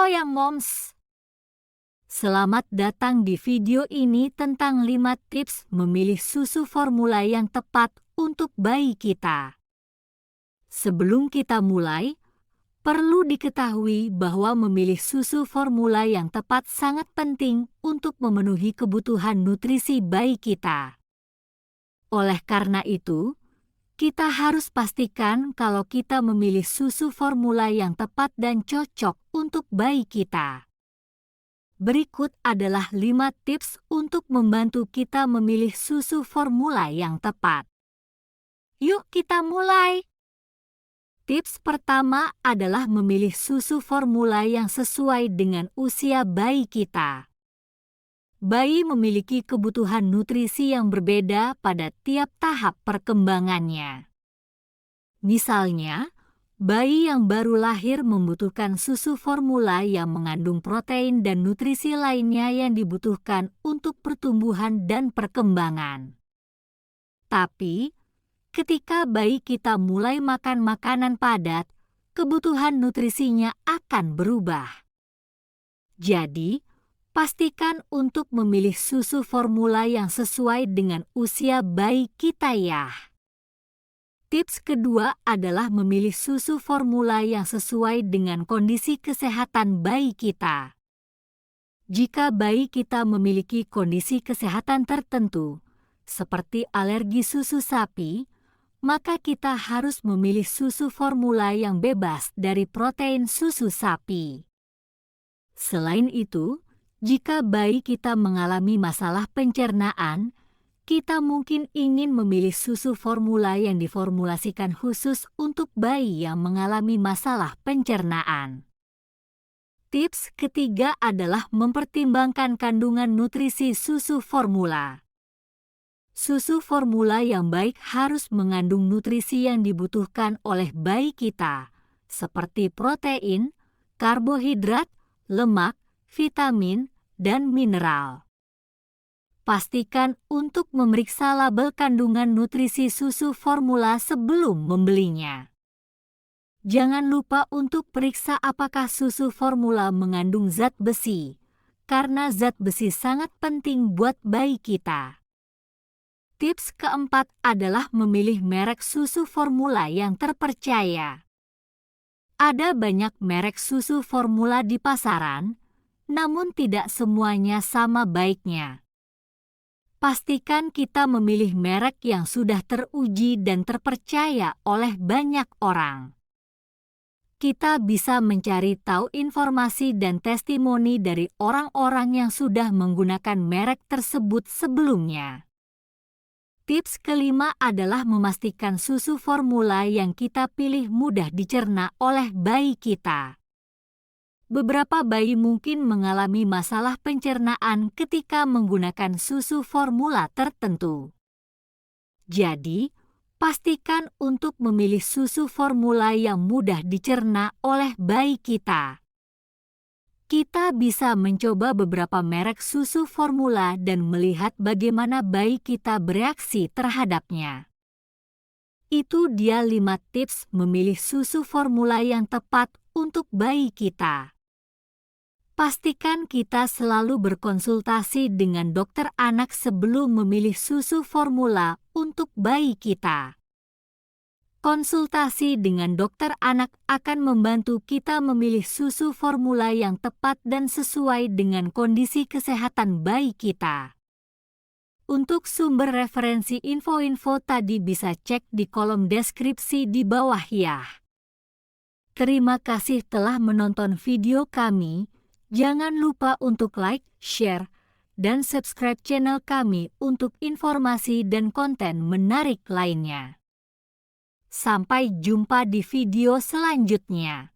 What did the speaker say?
Yang Moms. Selamat datang di video ini tentang 5 tips memilih susu formula yang tepat untuk bayi kita. Sebelum kita mulai, perlu diketahui bahwa memilih susu formula yang tepat sangat penting untuk memenuhi kebutuhan nutrisi bayi kita. Oleh karena itu, kita harus pastikan kalau kita memilih susu formula yang tepat dan cocok untuk bayi kita. Berikut adalah 5 tips untuk membantu kita memilih susu formula yang tepat. Yuk kita mulai! Tips pertama adalah memilih susu formula yang sesuai dengan usia bayi kita. Bayi memiliki kebutuhan nutrisi yang berbeda pada tiap tahap perkembangannya. Misalnya, bayi yang baru lahir membutuhkan susu formula yang mengandung protein dan nutrisi lainnya yang dibutuhkan untuk pertumbuhan dan perkembangan. Tapi, ketika bayi kita mulai makan makanan padat, kebutuhan nutrisinya akan berubah. Jadi, pastikan untuk memilih susu formula yang sesuai dengan usia bayi kita ya. Tips kedua adalah memilih susu formula yang sesuai dengan kondisi kesehatan bayi kita. Jika bayi kita memiliki kondisi kesehatan tertentu, seperti alergi susu sapi, maka kita harus memilih susu formula yang bebas dari protein susu sapi. Selain itu, jika bayi kita mengalami masalah pencernaan, kita mungkin ingin memilih susu formula yang diformulasikan khusus untuk bayi yang mengalami masalah pencernaan. Tips ketiga adalah mempertimbangkan kandungan nutrisi susu formula. Susu formula yang baik harus mengandung nutrisi yang dibutuhkan oleh bayi kita, seperti protein, karbohidrat, lemak, vitamin, dan mineral. Pastikan untuk memeriksa label kandungan nutrisi susu formula sebelum membelinya. Jangan lupa untuk periksa apakah susu formula mengandung zat besi, karena zat besi sangat penting buat bayi kita. Tips keempat adalah memilih merek susu formula yang terpercaya. Ada banyak merek susu formula di pasaran, namun tidak semuanya sama baiknya. Pastikan kita memilih merek yang sudah teruji dan terpercaya oleh banyak orang. Kita bisa mencari tahu informasi dan testimoni dari orang-orang yang sudah menggunakan merek tersebut sebelumnya. Tips kelima adalah memastikan susu formula yang kita pilih mudah dicerna oleh bayi kita. Beberapa bayi mungkin mengalami masalah pencernaan ketika menggunakan susu formula tertentu. Jadi, pastikan untuk memilih susu formula yang mudah dicerna oleh bayi kita. Kita bisa mencoba beberapa merek susu formula dan melihat bagaimana bayi kita bereaksi terhadapnya. Itu dia 5 tips memilih susu formula yang tepat untuk bayi kita. Pastikan kita selalu berkonsultasi dengan dokter anak sebelum memilih susu formula untuk bayi kita. Konsultasi dengan dokter anak akan membantu kita memilih susu formula yang tepat dan sesuai dengan kondisi kesehatan bayi kita. Untuk sumber referensi info-info tadi bisa cek di kolom deskripsi di bawah ya. Terima kasih telah menonton video kami. Jangan lupa untuk like, share, dan subscribe channel kami untuk informasi dan konten menarik lainnya. Sampai jumpa di video selanjutnya.